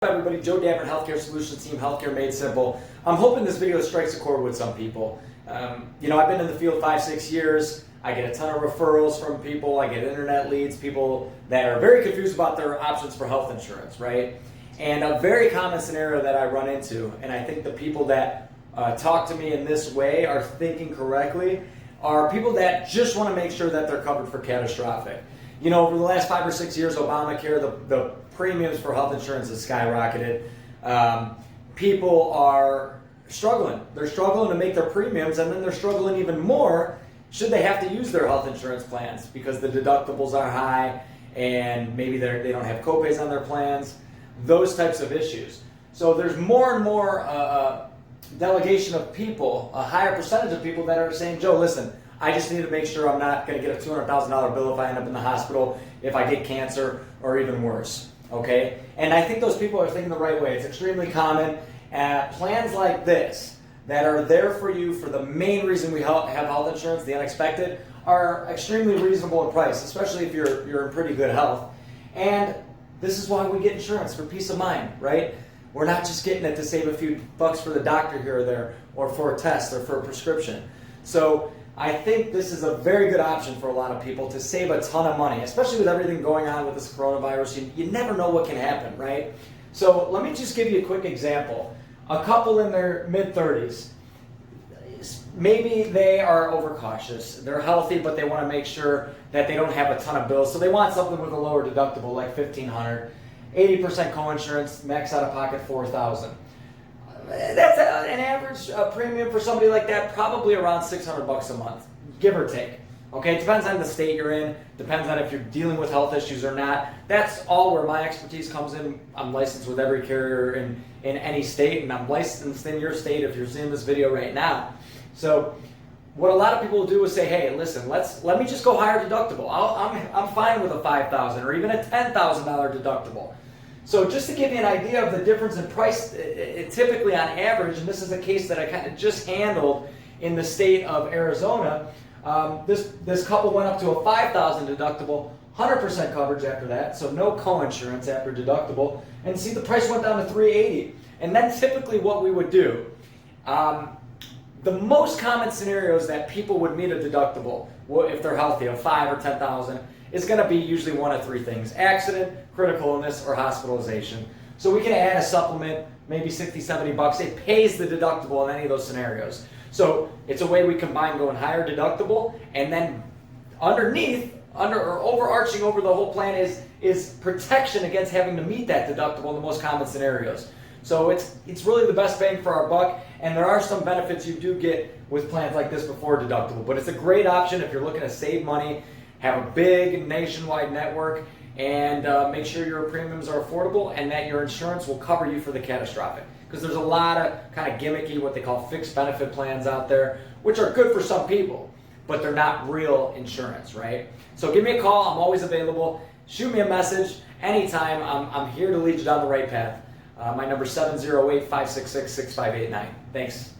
Hi everybody, Joe Davern, Healthcare Solutions Team, Healthcare Made Simple. I'm hoping this video strikes a chord with some people. I've been in the field 5-6 years. I get a ton of referrals from people. I get internet leads, people that are very confused about their options for health insurance, right? And a very common scenario that I run into, and I think the people that talk to me in this way are thinking correctly, are people that just want to make sure that they're covered for catastrophic. Over the last 5 or 6 years, Obamacare, the premiums for health insurance has skyrocketed. People are struggling. They're struggling to make their premiums, and then they're struggling even more should they have to use their health insurance plans because the deductibles are high and maybe they don't have copays on their plans, those types of issues. So there's more and more delegation of people, a higher percentage of people that are saying, Joe, listen, I just need to make sure I'm not going to get a $200,000 bill if I end up in the hospital, if I get cancer, or even worse. Okay? And I think those people are thinking the right way. It's extremely common. Plans like this that are there for you for the main reason we have health insurance, the unexpected, are extremely reasonable in price, especially if you're in pretty good health. And this is why we get insurance, for peace of mind, right? We're not just getting it to save a few bucks for the doctor here or there, or for a test, or for a prescription. So I think this is a very good option for a lot of people to save a ton of money, especially with everything going on with this coronavirus. You never know what can happen, right? So let me just give you a quick example. A couple in their mid-30s, maybe they are overcautious. They're healthy, but they want to make sure that they don't have a ton of bills. So they want something with a lower deductible, like $1,500, 80% coinsurance, max out of pocket $4,000. That's an average premium for somebody like that, probably around $600 a month, give or take. Okay, it depends on the state you're in, depends on if you're dealing with health issues or not. That's all where my expertise comes in. I'm licensed with every carrier in any state, and I'm licensed in your state if you're seeing this video right now. So what a lot of people will do is say, hey, listen, let me just go higher deductible. I'm fine with a $5,000 or even a $10,000 deductible. So just to give you an idea of the difference in price, typically on average, and this is a case that I kind of just handled in the state of Arizona, this couple went up to a $5,000 deductible, 100% coverage after that, so no coinsurance after deductible, and see the price went down to $380. And then typically what we would do, the most common scenarios that people would meet a deductible, if they're healthy, of $5,000 or $10,000, is going to be usually one of three things: accident, critical illness, or hospitalization. So we can add a supplement, maybe $60, $70. It pays the deductible in any of those scenarios. So it's a way we combine going higher deductible, and then overarching over the whole plan is protection against having to meet that deductible in the most common scenarios. So it's really the best bang for our buck, and there are some benefits you do get with plans like this before deductible. But it's a great option if you're looking to save money, have a big nationwide network, and make sure your premiums are affordable and that your insurance will cover you for the catastrophic. Because there's a lot of kind of gimmicky, what they call fixed benefit plans out there, which are good for some people, but they're not real insurance, right? So give me a call. I'm always available. Shoot me a message anytime. I'm here to lead you down the right path. My number is 708-566-6589. Thanks.